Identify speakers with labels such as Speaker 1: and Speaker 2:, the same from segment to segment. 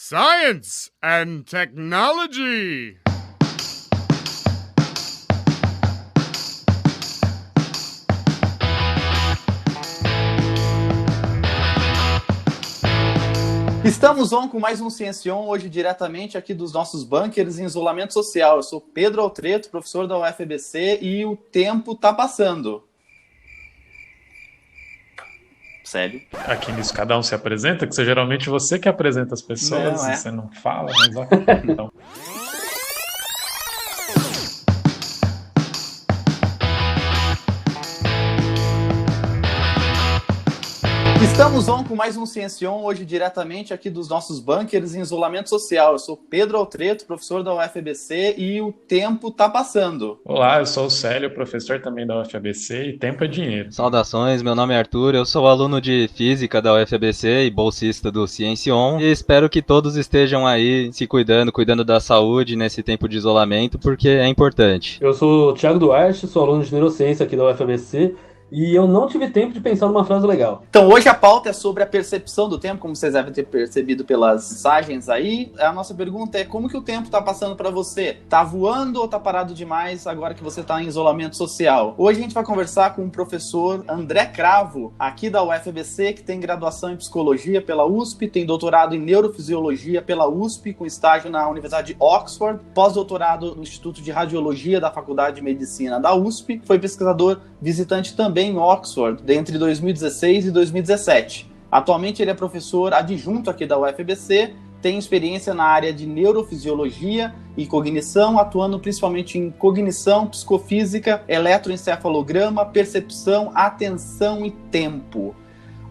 Speaker 1: Science and Technology.
Speaker 2: Estamos on com mais um Ciência On, hoje diretamente aqui dos nossos bunkers em isolamento social. Eu sou Pedro Altreto, professor da UFABC, e o tempo tá passando. Sério?
Speaker 3: Aqui nisso cada um se apresenta, que geralmente você que apresenta as pessoas,
Speaker 2: Não,
Speaker 3: você não fala, mas ok, então.
Speaker 2: Estamos on com mais um Ciência On, hoje diretamente aqui dos nossos bunkers em isolamento social. Eu sou Pedro Altreto, professor da UFABC, e o tempo tá passando.
Speaker 3: Olá, eu sou o Célio, professor também da UFABC, e tempo é dinheiro.
Speaker 4: Saudações, meu nome é Arthur, eu sou aluno de Física da UFABC e bolsista do Ciência On, e espero que todos estejam aí se cuidando da saúde nesse tempo de isolamento, porque é importante.
Speaker 5: Eu sou o Thiago Duarte, sou aluno de Neurociência aqui da UFABC, e eu não tive tempo de pensar numa frase legal.
Speaker 2: Então hoje a pauta é sobre a percepção do tempo, como vocês devem ter percebido pelas mensagens aí. A nossa pergunta é: como que o tempo tá passando para você? Tá voando ou tá parado demais agora que você tá em isolamento social? Hoje a gente vai conversar com o professor André Cravo, aqui da UFABC, que tem graduação em Psicologia pela USP, tem doutorado em Neurofisiologia pela USP, com estágio na Universidade de Oxford, pós-doutorado no Instituto de Radiologia da Faculdade de Medicina da USP, foi pesquisador visitante também em Oxford, entre 2016 e 2017. Atualmente ele é professor adjunto aqui da UFABC, tem experiência na área de neurofisiologia e cognição, atuando principalmente em cognição, psicofísica, eletroencefalograma, percepção, atenção e tempo.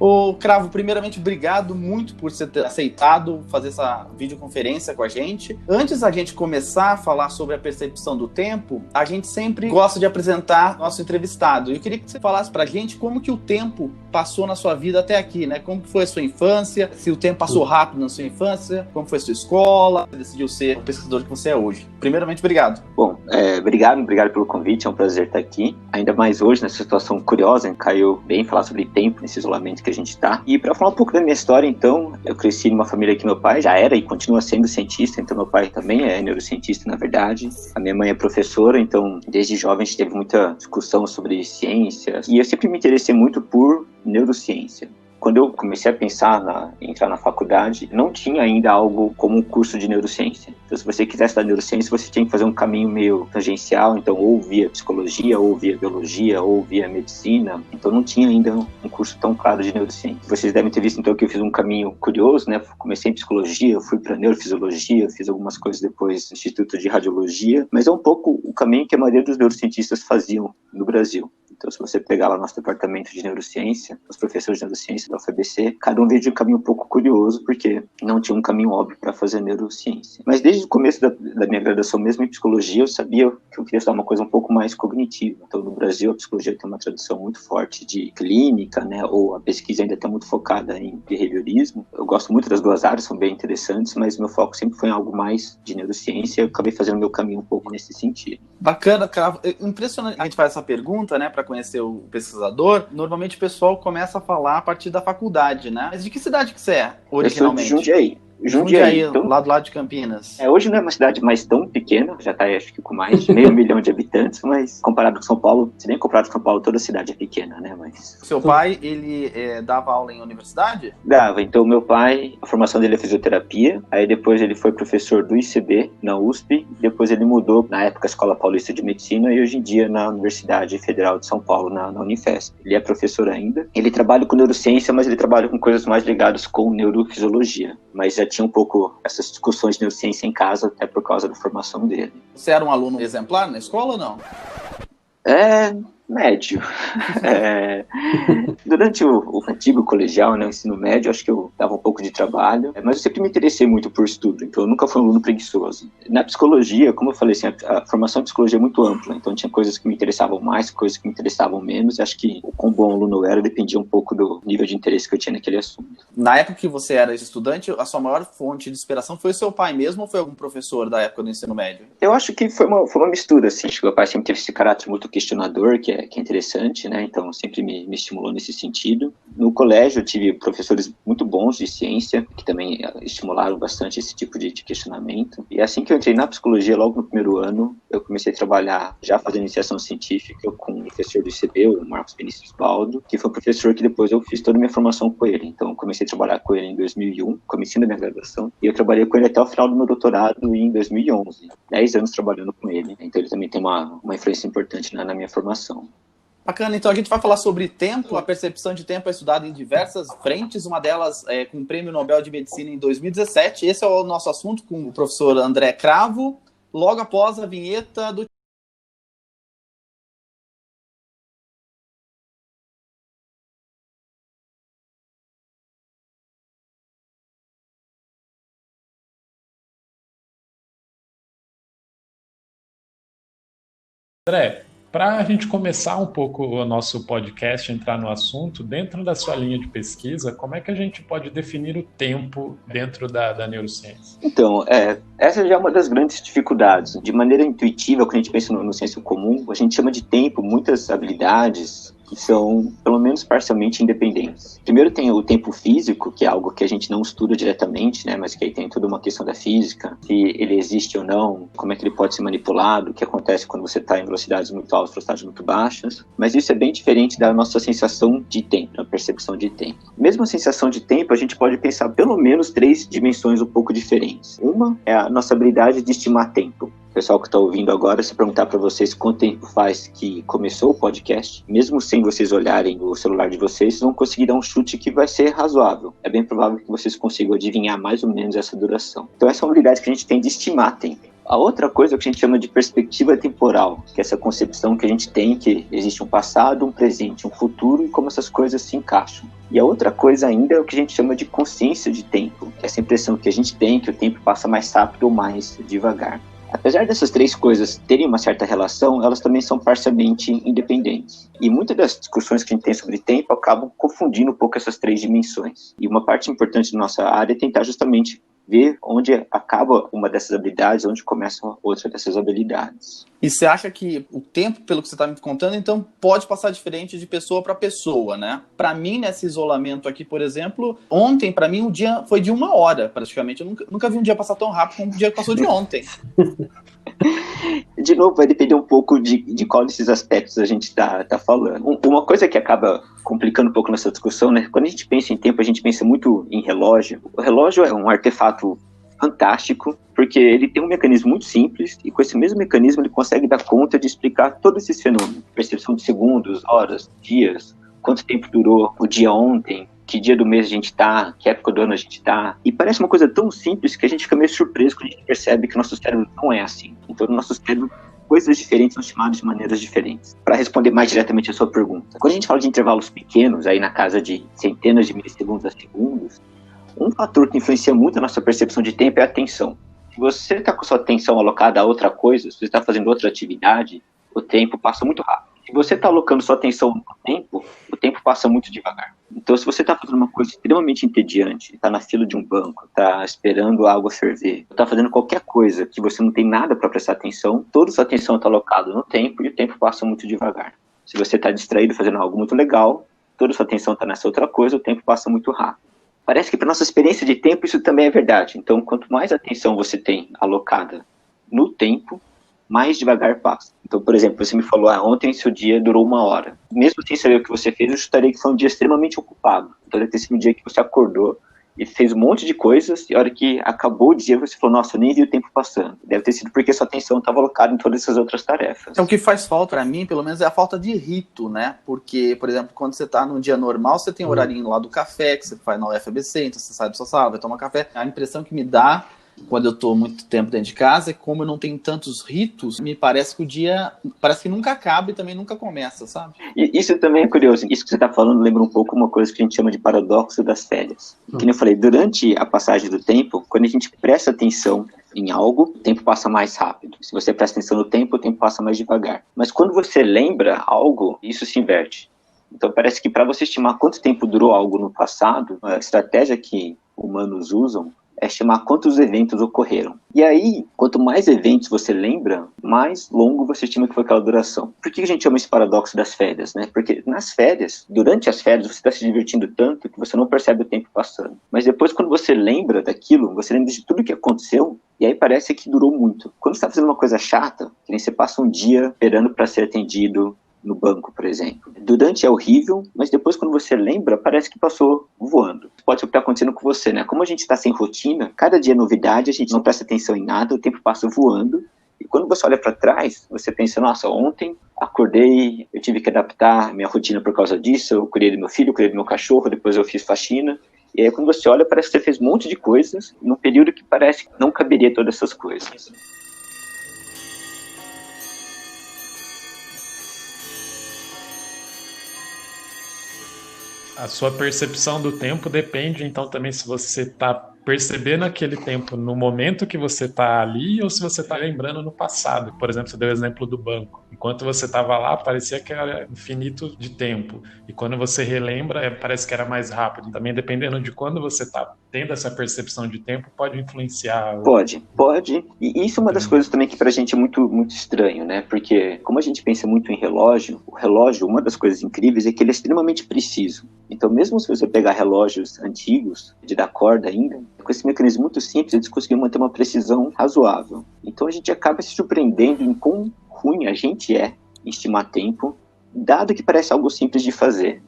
Speaker 2: Ô Cravo, primeiramente, obrigado muito por você ter aceitado fazer essa videoconferência com a gente. Antes da gente começar a falar sobre a percepção do tempo, a gente sempre gosta de apresentar nosso entrevistado. Eu queria que você falasse pra gente como que o tempo passou na sua vida até aqui, né? Como foi a sua infância, se o tempo passou rápido na sua infância, como foi a sua escola, você decidiu ser o pesquisador que você é hoje. Primeiramente, obrigado.
Speaker 6: Bom, obrigado pelo convite, é um prazer estar aqui. Ainda mais hoje, nessa situação curiosa, caiu bem falar sobre tempo, nesse isolamento que a gente está. E para falar um pouco da minha história, então, eu cresci numa família que meu pai já era e continua sendo cientista, então meu pai também é neurocientista, na verdade. A minha mãe é professora, então desde jovem a gente teve muita discussão sobre ciências, e eu sempre me interessei muito por neurociência. Quando eu comecei a pensar em entrar na faculdade, não tinha ainda algo como um curso de neurociência. Então, se você quisesse estudar neurociência, você tinha que fazer um caminho meio tangencial, então ou via psicologia, ou via biologia, ou via medicina. Então, não tinha ainda um curso tão claro de neurociência. Vocês devem ter visto, então, que eu fiz um caminho curioso, né? Comecei em psicologia, fui para neurofisiologia, fiz algumas coisas depois no Instituto de Radiologia, mas é um pouco o caminho que a maioria dos neurocientistas faziam no Brasil. Então, se você pegar lá nosso departamento de neurociência, os professores de neurociência da UFABC, cada um veio de um caminho um pouco curioso, porque não tinha um caminho óbvio para fazer neurociência. Mas desde o começo da minha graduação, mesmo em psicologia, eu sabia que eu queria estudar uma coisa um pouco mais cognitiva. Então, no Brasil, a psicologia tem uma tradição muito forte de clínica, né? Ou a pesquisa ainda está muito focada em behaviorismo. Eu gosto muito das duas áreas, são bem interessantes, mas meu foco sempre foi em algo mais de neurociência. Eu acabei fazendo meu caminho um pouco nesse sentido.
Speaker 2: Bacana, Cravo. Impressionante. A gente faz essa pergunta, né, para conhecer o pesquisador. Normalmente o pessoal começa a falar a partir da faculdade, né? Mas de que cidade que você é, originalmente?
Speaker 6: Eu sou de Jundiaí,
Speaker 2: então, lá do lado de Campinas.
Speaker 6: Hoje não é uma cidade mais tão pequena, já está acho que com mais de 500 mil de habitantes, mas comparado com São Paulo, se nem comparado com São Paulo, toda cidade é pequena, né? Mas
Speaker 2: seu pai, ele dava aula em universidade?
Speaker 6: Dava, então meu pai, a formação dele é fisioterapia, aí depois ele foi professor do ICB na USP, depois ele mudou, na época, a Escola Paulista de Medicina, e hoje em dia na Universidade Federal de São Paulo, na Unifesp. Ele é professor ainda, ele trabalha com neurociência, mas ele trabalha com coisas mais ligadas com neurofisiologia, mas já tinha um pouco essas discussões de neurociência em casa, até por causa da formação dele.
Speaker 2: Você era um aluno exemplar na escola ou não?
Speaker 6: Médio. Durante o antigo colegial, né, o ensino médio, acho que eu dava um pouco de trabalho, mas eu sempre me interessei muito por estudo, então eu nunca fui um aluno preguiçoso. Na psicologia, como eu falei, assim, a formação de psicologia é muito ampla, então tinha coisas que me interessavam mais, coisas que me interessavam menos, e acho que o quão bom aluno eu era dependia um pouco do nível de interesse que eu tinha naquele assunto.
Speaker 2: Na época que você era estudante, a sua maior fonte de inspiração foi o seu pai mesmo ou foi algum professor da época do ensino médio?
Speaker 6: Eu acho que foi uma mistura, assim. Acho que meu pai sempre teve esse caráter muito questionador, que é interessante, né? Então sempre me estimulou nesse sentido. No colégio eu tive professores muito bons de ciência, que também estimularam bastante esse tipo de questionamento. E assim que eu entrei na psicologia, logo no primeiro ano, eu comecei a trabalhar, já fazendo iniciação científica, com um professor do ICB, o Marcos Vinícius Baldo, que foi um professor que depois eu fiz toda a minha formação com ele. Então eu comecei a trabalhar com ele em 2001, comecei da minha graduação, e eu trabalhei com ele até o final do meu doutorado em 2011. 10 anos trabalhando com ele. Então ele também tem uma influência importante na minha formação.
Speaker 2: Bacana, então a gente vai falar sobre tempo. A percepção de tempo é estudada em diversas frentes, uma delas é com o Prêmio Nobel de Medicina em 2017. Esse é o nosso assunto com o professor André Cravo, logo após a vinheta do...
Speaker 3: André, para a gente começar um pouco o nosso podcast, entrar no assunto, dentro da sua linha de pesquisa, como é que a gente pode definir o tempo dentro da neurociência?
Speaker 6: Então, essa já é uma das grandes dificuldades. De maneira intuitiva, quando a gente pensa no senso comum, a gente chama de tempo muitas habilidades que são, pelo menos parcialmente, independentes. Primeiro tem o tempo físico, que é algo que a gente não estuda diretamente, né, mas que aí tem toda uma questão da física, se ele existe ou não, como é que ele pode ser manipulado, o que acontece quando você está em velocidades muito altas, velocidades muito baixas. Mas isso é bem diferente da nossa sensação de tempo, a percepção de tempo. Mesmo a sensação de tempo, a gente pode pensar pelo menos 3 dimensões um pouco diferentes. Uma é a nossa habilidade de estimar tempo. O pessoal que está ouvindo agora, se perguntar para vocês quanto tempo faz que começou o podcast, mesmo sem vocês olharem o celular de vocês vão conseguir dar um chute que vai ser razoável. É bem provável que vocês consigam adivinhar mais ou menos essa duração. Então essa é uma habilidade que a gente tem de estimar tempo. A outra coisa é o que a gente chama de perspectiva temporal, que é essa concepção que a gente tem que existe um passado, um presente, um futuro e como essas coisas se encaixam. E a outra coisa ainda é o que a gente chama de consciência de tempo, que é essa impressão que a gente tem que o tempo passa mais rápido ou mais devagar. Apesar dessas 3 coisas terem uma certa relação, elas também são parcialmente independentes. E muitas das discussões que a gente tem sobre tempo acabam confundindo um pouco essas 3 dimensões. E uma parte importante da nossa área é tentar justamente ver onde acaba uma dessas habilidades, onde começa outra dessas habilidades.
Speaker 2: E você acha que o tempo, pelo que você está me contando, então pode passar diferente de pessoa para pessoa, né? Para mim, nesse isolamento aqui, por exemplo, ontem, para mim, o dia foi de 1 hora, praticamente. Eu nunca vi um dia passar tão rápido como o dia que passou de ontem.
Speaker 6: De novo, vai depender um pouco de qual desses aspectos a gente tá falando. Uma coisa que acaba complicando um pouco nossa discussão, né? Quando a gente pensa em tempo, a gente pensa muito em relógio. O relógio é um artefato fantástico, porque ele tem um mecanismo muito simples, e com esse mesmo mecanismo ele consegue dar conta de explicar todos esses fenômenos. Percepção de segundos, horas, dias, quanto tempo durou o dia ontem, que dia do mês a gente tá, que época do ano a gente tá. E parece uma coisa tão simples que a gente fica meio surpreso quando a gente percebe que o nosso cérebro não é assim. Então, no nosso cérebro, coisas diferentes são chamadas de maneiras diferentes. Para responder mais diretamente a sua pergunta, quando a gente fala de intervalos pequenos, aí na casa de centenas de milissegundos a segundos, um fator que influencia muito a nossa percepção de tempo é a atenção. Se você está com sua atenção alocada a outra coisa, se você está fazendo outra atividade, o tempo passa muito rápido. Se você está alocando sua atenção no tempo, o tempo passa muito devagar. Então, se você está fazendo uma coisa extremamente entediante, está na fila de um banco, está esperando a água ferver, está fazendo qualquer coisa que você não tem nada para prestar atenção, toda sua atenção está alocada no tempo e o tempo passa muito devagar. Se você está distraído fazendo algo muito legal, toda sua atenção está nessa outra coisa, o tempo passa muito rápido. Parece que para nossa experiência de tempo isso também é verdade. Então, quanto mais atenção você tem alocada no tempo, mais devagar passa. Então, por exemplo, você me falou, ontem seu dia durou 1 hora. Mesmo sem saber o que você fez, eu chutaria que foi um dia extremamente ocupado. Então, deve ter sido um dia que você acordou e fez um monte de coisas, e a hora que acabou o dia, você falou, nossa, eu nem vi o tempo passando. Deve ter sido porque sua atenção estava alocada em todas essas outras tarefas.
Speaker 2: Então, o que faz falta para mim, pelo menos, é a falta de rito, né? Porque, por exemplo, quando você está num dia normal, você tem o horarinho lá do café, que você faz na UFABC, então você sai da sua sala, vai tomar café. A impressão que me dá quando eu estou muito tempo dentro de casa, como eu não tenho tantos ritos, me parece que o dia parece que nunca acaba e também nunca começa, sabe?
Speaker 6: E isso também é curioso. Isso que você está falando lembra um pouco uma coisa que a gente chama de paradoxo das férias. Que nem eu falei, durante a passagem do tempo, quando a gente presta atenção em algo, o tempo passa mais rápido. Se você presta atenção no tempo, o tempo passa mais devagar. Mas quando você lembra algo, isso se inverte. Então parece que para você estimar quanto tempo durou algo no passado, a estratégia que humanos usam é chamar quantos eventos ocorreram. E aí, quanto mais eventos você lembra, mais longo você estima que foi aquela duração. Por que a gente chama esse paradoxo das férias, né? Porque nas férias, durante as férias, você está se divertindo tanto que você não percebe o tempo passando. Mas depois, quando você lembra daquilo, você lembra de tudo que aconteceu, e aí parece que durou muito. Quando você está fazendo uma coisa chata, que nem você passa um dia esperando para ser atendido no banco, por exemplo. Durante é horrível, mas depois quando você lembra, parece que passou voando. Pode ser o que está acontecendo com você, né? Como a gente está sem rotina, cada dia é novidade, a gente não presta atenção em nada, o tempo passa voando. E quando você olha para trás, você pensa, nossa, ontem acordei, eu tive que adaptar minha rotina por causa disso, eu cuidei do meu filho, eu cuidei do meu cachorro, depois eu fiz faxina. E aí quando você olha, parece que você fez um monte de coisas num período que parece que não caberia todas essas coisas.
Speaker 3: A sua percepção do tempo depende, então, também se você está percebendo aquele tempo no momento que você está ali ou se você está lembrando no passado. Por exemplo, você deu o exemplo do banco. Enquanto você estava lá, parecia que era infinito de tempo. E quando você relembra, parece que era mais rápido. Também, dependendo de quando você está tendo essa percepção de tempo, pode influenciar.
Speaker 6: Pode. E isso é uma das coisas também que pra gente é muito, muito estranho, né? Porque como a gente pensa muito em relógio, o relógio, uma das coisas incríveis é que ele é extremamente preciso. Então, mesmo se você pegar relógios antigos, de dar corda ainda, com esse mecanismo muito simples, eles conseguiram manter uma precisão razoável. Então, a gente acaba se surpreendendo em quão ruim a gente é em estimar tempo, dado que parece algo simples de fazer.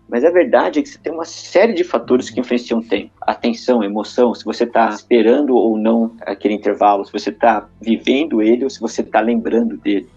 Speaker 6: Mas a verdade é que você tem uma série de fatores que influenciam o tempo. Atenção, emoção, se você está esperando ou não aquele intervalo, se você está vivendo ele ou se você está lembrando dele.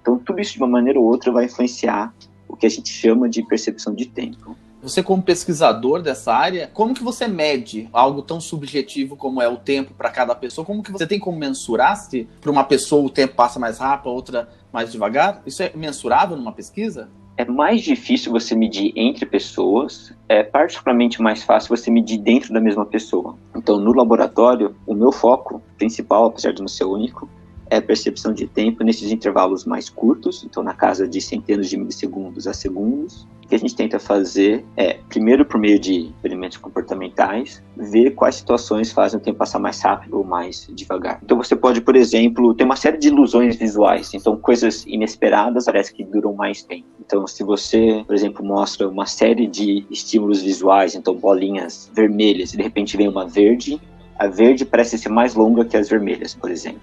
Speaker 6: Então, tudo isso de uma maneira ou outra vai influenciar o que a gente chama de percepção de tempo.
Speaker 2: Você, como pesquisador dessa área, como que você mede algo tão subjetivo como é o tempo para cada pessoa? Como que você tem como mensurar se para uma pessoa o tempo passa mais rápido, a outra mais devagar? Isso é mensurável numa pesquisa?
Speaker 6: É mais difícil você medir entre pessoas, é particularmente mais fácil você medir dentro da mesma pessoa. Então, no laboratório, o meu foco principal, apesar de não ser único, é a percepção de tempo nesses intervalos mais curtos, então na casa de centenas de milissegundos a segundos. O que a gente tenta fazer é, primeiro por meio de experimentos comportamentais, ver quais situações fazem o tempo passar mais rápido ou mais devagar. Então você pode, por exemplo, ter uma série de ilusões visuais, então coisas inesperadas parece que duram mais tempo. Então se você, por exemplo, mostra uma série de estímulos visuais, então bolinhas vermelhas e de repente vem uma verde, a verde parece ser mais longa que as vermelhas, por exemplo.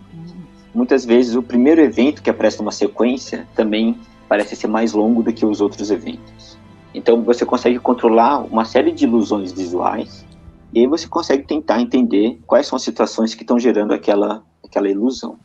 Speaker 6: Muitas vezes o primeiro evento que aparece numa sequência também parece ser mais longo do que os outros eventos. Então você consegue controlar uma série de ilusões visuais e aí você consegue tentar entender quais são as situações que estão gerando aquela ilusão.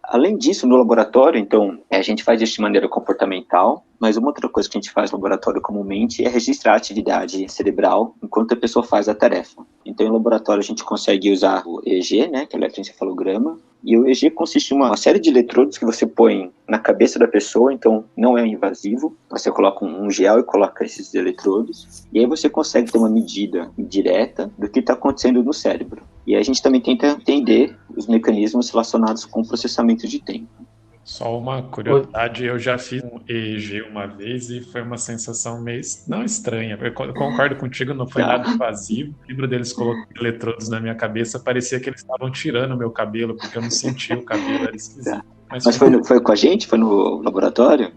Speaker 6: Além disso, no laboratório, então, a gente faz isso de maneira comportamental, mas uma outra coisa que a gente faz no laboratório comumente é registrar a atividade cerebral enquanto a pessoa faz a tarefa. Então, em laboratório, a gente consegue usar o EEG, né, que é o eletroencefalograma, e o EEG consiste em uma série de eletrodos que você põe na cabeça da pessoa, então não é invasivo, você coloca um gel e coloca esses eletrodos, e aí você consegue ter uma medida direta do que está acontecendo no cérebro. E aí a gente também tenta entender os mecanismos relacionados com o processamento de tempo.
Speaker 3: Só uma curiosidade, eu já fiz um EEG uma vez e foi uma sensação meio, não estranha, eu concordo contigo, não foi nada invasivo. O livro deles colocou eletrodos na minha cabeça, parecia que eles estavam tirando o meu cabelo, porque eu não sentia o cabelo, era esquisito.
Speaker 6: Mas foi com a gente? Foi no laboratório?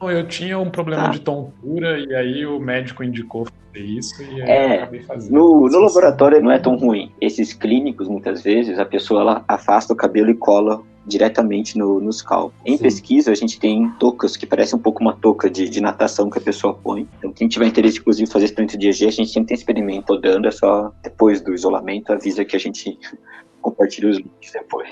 Speaker 3: Não, eu tinha um problema de tontura e aí o médico indicou fazer isso e aí eu acabei fazendo.
Speaker 6: No laboratório não é tão ruim. Esses clínicos, muitas vezes, a pessoa ela afasta o cabelo e cola diretamente no scalp. Em pesquisa, a gente tem toucas que parecem um pouco uma touca de natação que a pessoa põe. Então, quem tiver interesse, inclusive, em fazer experimento de EEG, a gente sempre tem experimento rodando, é só depois do isolamento, avisa que a gente compartilha os links depois.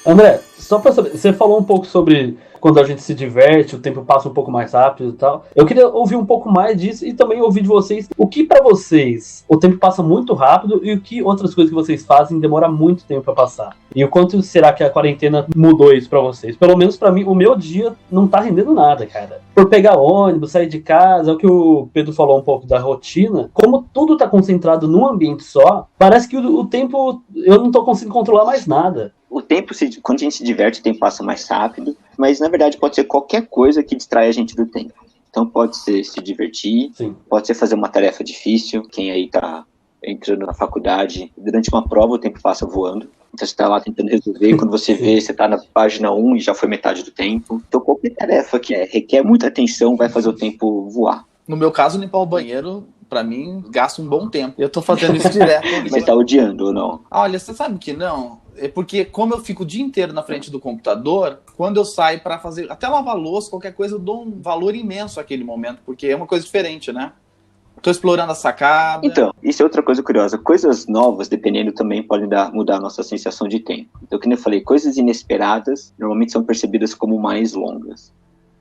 Speaker 5: André, só pra saber, você falou um pouco sobre quando a gente se diverte, o tempo passa um pouco mais rápido e tal. Eu queria ouvir um pouco mais disso e também ouvir de vocês o que pra vocês o tempo passa muito rápido e o que outras coisas que vocês fazem demora muito tempo pra passar. E o quanto será que a quarentena mudou isso pra vocês? Pelo menos pra mim, o meu dia não tá rendendo nada, cara. Por pegar ônibus, sair de casa, é o que o Pedro falou um pouco da rotina. Como tudo tá concentrado num ambiente só, parece que o tempo eu não tô conseguindo controlar mais nada.
Speaker 6: O tempo, quando a gente se diverte, o tempo passa mais rápido, mas na verdade pode ser qualquer coisa que distrai a gente do tempo. Então pode ser se divertir,
Speaker 5: Sim.
Speaker 6: pode ser fazer uma tarefa difícil, quem aí tá entrando na faculdade, durante uma prova o tempo passa voando. Então você está lá tentando resolver, e quando você vê, você está na página 1 e já foi metade do tempo. Então qualquer tarefa que requer muita atenção vai fazer o tempo voar.
Speaker 2: No meu caso, limpar o banheiro, pra mim, gasta um bom tempo. Eu tô fazendo isso direto.
Speaker 6: Mas tá odiando ou não?
Speaker 2: Olha, você sabe que não? É porque como eu fico o dia inteiro na frente do computador, quando eu saio pra fazer, até lavar louça, qualquer coisa, eu dou um valor imenso àquele momento, porque é uma coisa diferente, né? Tô explorando a sacada.
Speaker 6: Então, isso é outra coisa curiosa. Coisas novas, dependendo, também podem mudar a nossa sensação de tempo. Então, como eu falei, coisas inesperadas normalmente são percebidas como mais longas.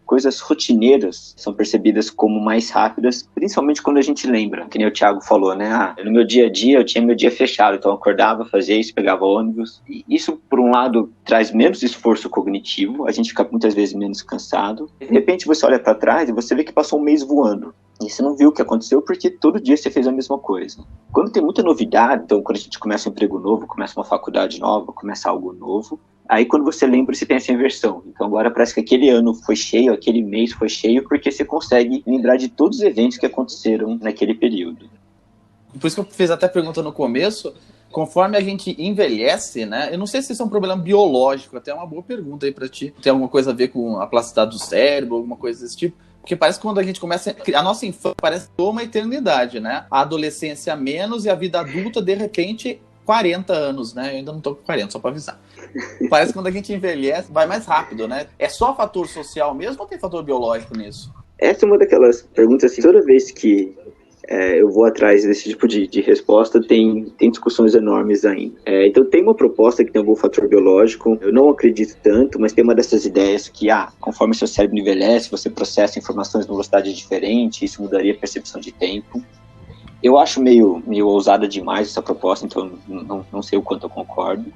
Speaker 6: Coisas rotineiras são percebidas como mais rápidas, principalmente quando a gente lembra. Que nem o Thiago falou, né? No meu dia a dia, eu tinha meu dia fechado. Então, eu acordava, fazia isso, pegava ônibus. E isso, por um lado, traz menos esforço cognitivo. A gente fica muitas vezes menos cansado. De repente, você olha para trás e você vê que passou um mês voando. E você não viu o que aconteceu porque todo dia você fez a mesma coisa. Quando tem muita novidade, então quando a gente começa um emprego novo, começa uma faculdade nova, começa algo novo, aí quando você lembra, você tem essa inversão. Então agora parece que aquele ano foi cheio, aquele mês foi cheio, porque você consegue lembrar de todos os eventos que aconteceram naquele período.
Speaker 2: Por isso que eu fiz até a pergunta no começo, conforme a gente envelhece, né? Eu não sei se isso é um problema biológico, até é uma boa pergunta aí pra ti. Tem alguma coisa a ver com a plasticidade do cérebro, alguma coisa desse tipo? Porque parece que quando a gente começa... A nossa infância parece uma eternidade, né? A adolescência menos e a vida adulta, de repente, 40 anos, né? Eu ainda não tô com 40, só pra avisar. Parece que quando a gente envelhece, vai mais rápido, né? É só fator social mesmo ou tem fator biológico nisso?
Speaker 6: Essa é uma daquelas perguntas, assim, toda vez que eu vou atrás desse tipo de resposta, tem discussões enormes ainda. Então tem uma proposta que tem algum fator biológico, eu não acredito tanto, mas tem uma dessas ideias que, conforme seu cérebro envelhece, você processa informações numa velocidade diferente, isso mudaria a percepção de tempo. Eu acho meio ousada demais essa proposta, então não sei o quanto eu concordo.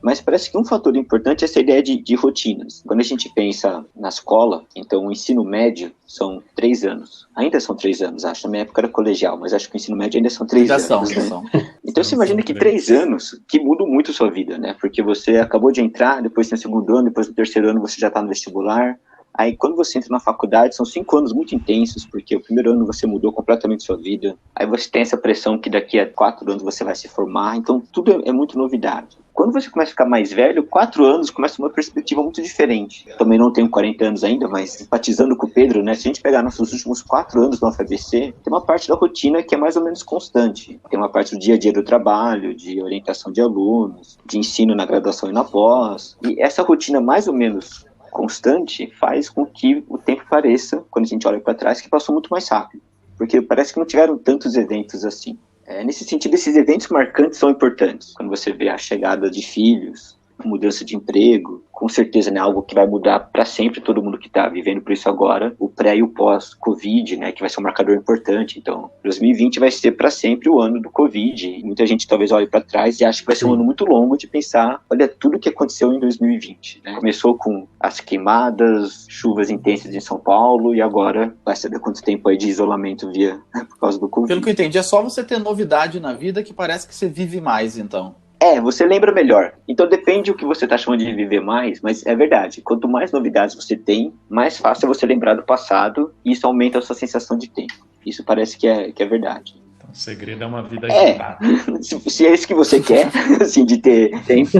Speaker 6: Mas parece que um fator importante é essa ideia de rotinas. Quando a gente pensa na escola, então o ensino médio são 3 anos. Ainda são 3 anos, acho. Na minha época era colegial, mas acho que o ensino médio ainda são 3 anos. Né? Então você imagina que 3 anos que mudam muito a sua vida, né? Porque você acabou de entrar, depois tem o segundo ano, depois no terceiro ano você já está no vestibular. Aí quando você entra na faculdade, são 5 anos muito intensos, porque o primeiro ano você mudou completamente sua vida. Aí você tem essa pressão que daqui a 4 anos você vai se formar, então tudo é muito novidade. Quando você começa a ficar mais velho, 4 anos começa uma perspectiva muito diferente. Também não tenho 40 anos ainda, mas simpatizando com o Pedro, né? Se a gente pegar nossos últimos 4 anos no UFABC, tem uma parte da rotina que é mais ou menos constante. Tem uma parte do dia a dia do trabalho, de orientação de alunos, de ensino na graduação e na pós. E essa rotina mais ou menos constante faz com que o tempo pareça, quando a gente olha para trás, que passou muito mais rápido. Porque parece que não tiveram tantos eventos assim. Nesse sentido, esses eventos marcantes são importantes. Quando você vê a chegada de filhos, mudança de emprego, com certeza, né, algo que vai mudar para sempre todo mundo que está vivendo por isso agora, o pré e o pós-Covid, né, que vai ser um marcador importante. Então, 2020 vai ser para sempre o ano do Covid. E muita gente talvez olhe para trás e ache que vai ser um ano muito longo de pensar, olha tudo que aconteceu em 2020. Né? Começou com as queimadas, chuvas intensas em São Paulo e agora vai saber quanto tempo aí de isolamento por causa do Covid.
Speaker 2: Pelo que eu entendi, é só você ter novidade na vida que parece que você vive mais, então.
Speaker 6: Você lembra melhor. Então depende do que você está chamando de viver mais, mas é verdade. Quanto mais novidades você tem, mais fácil é você lembrar do passado e isso aumenta a sua sensação de tempo. Isso parece que é verdade.
Speaker 3: Então, o segredo é uma vida agitada.
Speaker 6: Se é isso que você quer, assim, de ter tempo,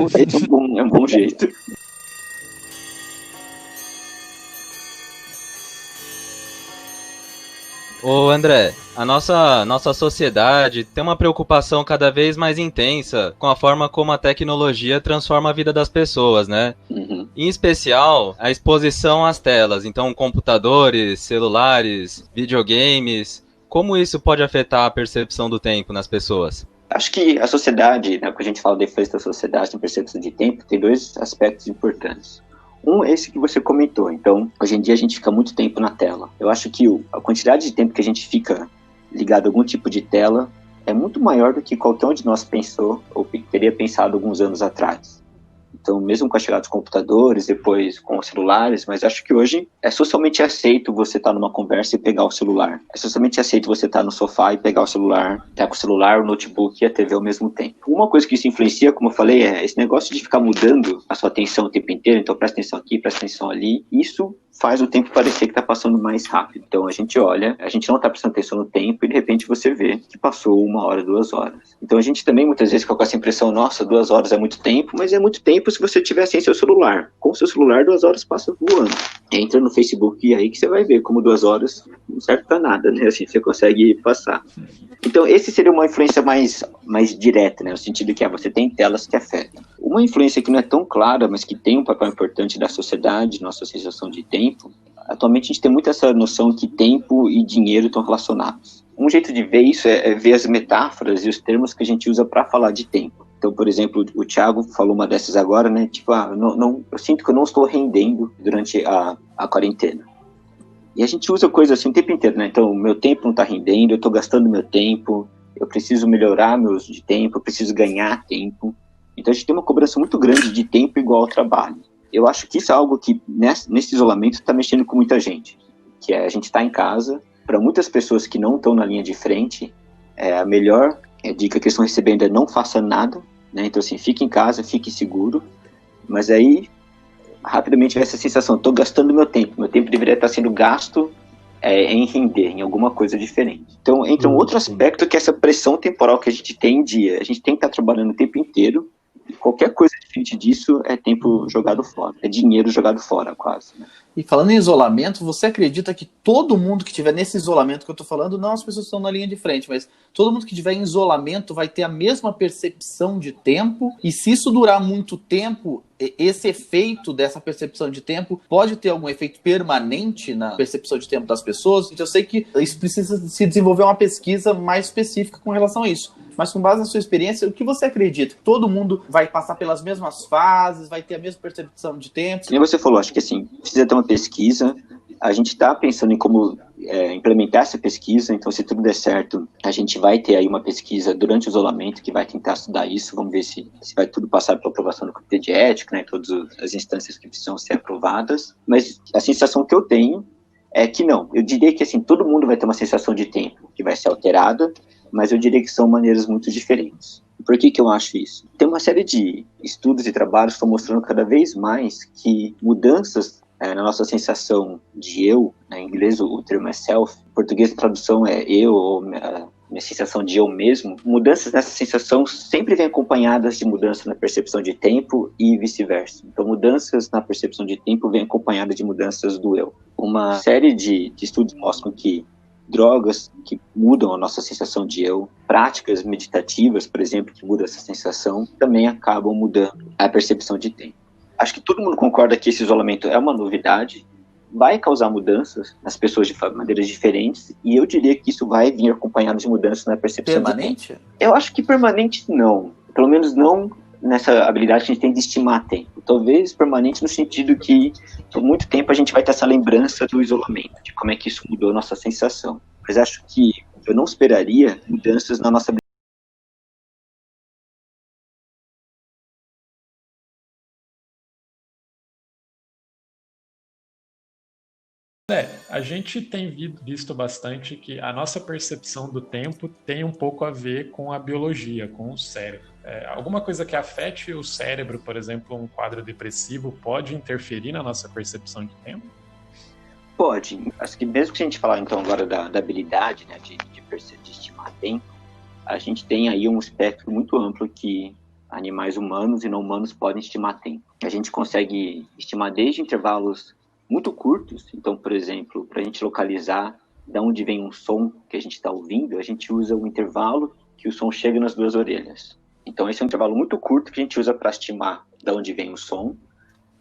Speaker 6: é um bom jeito.
Speaker 4: Ô André, a nossa sociedade tem uma preocupação cada vez mais intensa com a forma como a tecnologia transforma a vida das pessoas, né?
Speaker 6: Uhum.
Speaker 4: Em especial, a exposição às telas, então computadores, celulares, videogames. Como isso pode afetar a percepção do tempo nas pessoas?
Speaker 6: Acho que a sociedade, né, quando a gente fala da influência da sociedade em percepção de tempo, tem 2 aspectos importantes. Um é esse que você comentou. Então, hoje em dia a gente fica muito tempo na tela. Eu acho que a quantidade de tempo que a gente fica ligado a algum tipo de tela é muito maior do que qualquer um de nós pensou ou teria pensado alguns anos atrás. Então, Então, mesmo com a chegada dos computadores, depois com os celulares, mas acho que hoje é socialmente aceito você estar numa conversa e pegar o celular. É socialmente aceito você estar no sofá e pegar o celular, estar com o celular, o notebook e a TV ao mesmo tempo. Uma coisa que isso influencia, como eu falei, é esse negócio de ficar mudando a sua atenção o tempo inteiro. Então, presta atenção aqui, presta atenção ali. Isso faz o tempo parecer que está passando mais rápido. Então, a gente olha, a gente não está prestando atenção no tempo e, de repente, você vê que passou 1 hora, 2 horas. Então, a gente também, muitas vezes, fica com essa impressão, nossa, 2 horas é muito tempo, mas é muito tempo se você tiver sem seu celular. Com o seu celular, 2 horas passam voando. Entra no Facebook e aí que você vai ver como 2 horas não serve para nada, né? Assim, você consegue passar. Então, esse seria uma influência mais direta, né? No sentido que você tem telas que afetam. Uma influência que não é tão clara, mas que tem um papel importante da sociedade, nossa sensação de tempo. Atualmente, a gente tem muito essa noção que tempo e dinheiro estão relacionados. Um jeito de ver isso é ver as metáforas e os termos que a gente usa para falar de tempo. Então, por exemplo, o Thiago falou uma dessas agora, né? Tipo, eu sinto que eu não estou rendendo durante a quarentena. E a gente usa coisas assim o tempo inteiro, né? Então, meu tempo não está rendendo, eu estou gastando meu tempo, eu preciso melhorar meu uso de tempo, eu preciso ganhar tempo. Então, a gente tem uma cobrança muito grande de tempo igual ao trabalho. Eu acho que isso é algo que, nesse isolamento, está mexendo com muita gente. Que é a gente está em casa. Para muitas pessoas que não estão na linha de frente, a melhor dica que eles estão recebendo é não faça nada, né? Então, assim, fique em casa, fique seguro. Mas aí, rapidamente vem essa sensação, estou gastando meu tempo deveria estar sendo gasto em render, em alguma coisa diferente. Então, entra um outro aspecto que é essa pressão temporal que a gente tem a gente tem que estar trabalhando o tempo inteiro, e qualquer coisa diferente disso é tempo jogado fora, é dinheiro jogado fora, quase, né?
Speaker 2: E falando em isolamento, você acredita que todo mundo que estiver nesse isolamento que eu estou falando, não as pessoas que estão na linha de frente, mas todo mundo que estiver em isolamento vai ter a mesma percepção de tempo? E se isso durar muito tempo, esse efeito dessa percepção de tempo pode ter algum efeito permanente na percepção de tempo das pessoas? Então eu sei que isso precisa se desenvolver uma pesquisa mais específica com relação a isso. Mas com base na sua experiência, o que você acredita? Todo mundo vai passar pelas mesmas fases, vai ter a mesma percepção de tempo?
Speaker 6: Como você falou, acho que assim, precisa ter uma pesquisa. A gente está pensando em como implementar essa pesquisa, então se tudo der certo, a gente vai ter aí uma pesquisa durante o isolamento que vai tentar estudar isso, vamos ver se vai tudo passar pela aprovação do Comitê de Ética, né, todas as instâncias que precisam ser aprovadas, mas a sensação que eu tenho é que não, eu diria que assim, todo mundo vai ter uma sensação de tempo que vai ser alterada, mas eu diria que são maneiras muito diferentes. Por que eu acho isso? Tem uma série de estudos e trabalhos que estão mostrando cada vez mais que mudanças na nossa sensação de eu, em inglês o termo é self, em português a tradução é eu, ou minha sensação de eu mesmo, mudanças nessa sensação sempre vêm acompanhadas de mudança na percepção de tempo e vice-versa. Então mudanças na percepção de tempo vêm acompanhadas de mudanças do eu. Uma série de estudos mostram que drogas que mudam a nossa sensação de eu, práticas meditativas, por exemplo, que mudam essa sensação, também acabam mudando a percepção de tempo. Acho que todo mundo concorda que esse isolamento é uma novidade, vai causar mudanças nas pessoas de maneiras diferentes, e eu diria que isso vai vir acompanhado de mudanças na percepção
Speaker 2: permanente?
Speaker 6: De tempo. Eu acho que permanente não, pelo menos não nessa habilidade que a gente tem de estimar tempo. Talvez permanente no sentido que por muito tempo a gente vai ter essa lembrança do isolamento, de como é que isso mudou a nossa sensação. Mas acho que eu não esperaria mudanças na nossa
Speaker 3: A gente tem visto bastante que a nossa percepção do tempo tem um pouco a ver com a biologia, com o cérebro. Alguma coisa que afete o cérebro, por exemplo, um quadro depressivo, pode interferir na nossa percepção de tempo?
Speaker 6: Pode. Acho que mesmo que a gente falar então agora da habilidade, né, de estimar tempo, a gente tem aí um espectro muito amplo que animais humanos e não humanos podem estimar tempo. A gente consegue estimar desde intervalos muito curtos, então, por exemplo, para a gente localizar de onde vem um som que a gente está ouvindo, a gente usa o intervalo que o som chega nas 2 orelhas. Então, esse é um intervalo muito curto que a gente usa para estimar de onde vem o som.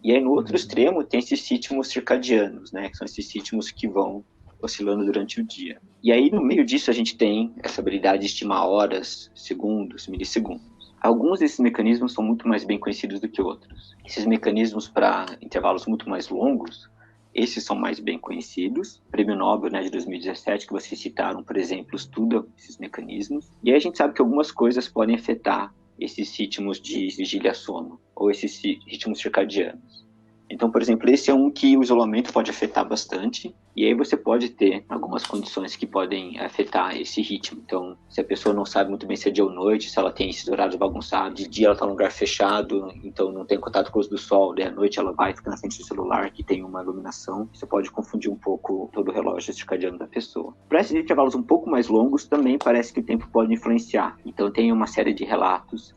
Speaker 6: E aí, no outro extremo, tem esses ritmos circadianos, né, que são esses ritmos que vão oscilando durante o dia. E aí, no meio disso, a gente tem essa habilidade de estimar horas, segundos, milissegundos. Alguns desses mecanismos são muito mais bem conhecidos do que outros. Esses mecanismos para intervalos muito mais longos, esses são mais bem conhecidos. O Prêmio Nobel, né, de 2017, que vocês citaram, por exemplo, estuda esses mecanismos. E aí a gente sabe que algumas coisas podem afetar esses ritmos de vigília-sono, ou esses ritmos circadianos. Então, por exemplo, esse é um que o isolamento pode afetar bastante, e aí você pode ter algumas condições que podem afetar esse ritmo. Então, se a pessoa não sabe muito bem se é dia ou noite, se ela tem esses horários bagunçados, de dia ela está num lugar fechado, então não tem contato com a luz do sol, daí à noite ela vai ficar na frente do celular, que tem uma iluminação, isso pode confundir um pouco todo o relógio circadiano da pessoa. Para esses intervalos um pouco mais longos, também parece que o tempo pode influenciar. Então, tem uma série de relatos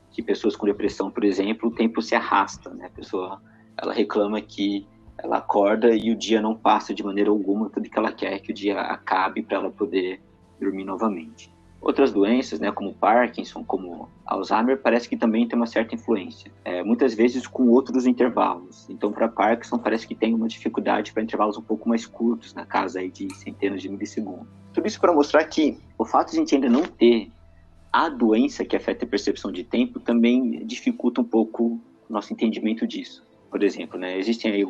Speaker 6: de pessoas com depressão, por exemplo, o tempo se arrasta, né? A pessoa, ela reclama que ela acorda e o dia não passa de maneira alguma, tudo que ela quer é que o dia acabe para ela poder dormir novamente. Outras doenças, né, como Parkinson, como Alzheimer, parece que também tem uma certa influência, muitas vezes com outros intervalos. Então, para Parkinson, parece que tem uma dificuldade para intervalos um pouco mais curtos, na casa aí de centenas de milissegundos. Tudo isso para mostrar que o fato de a gente ainda não ter a doença que afeta a percepção de tempo também dificulta um pouco o nosso entendimento disso. Por exemplo, né, existem aí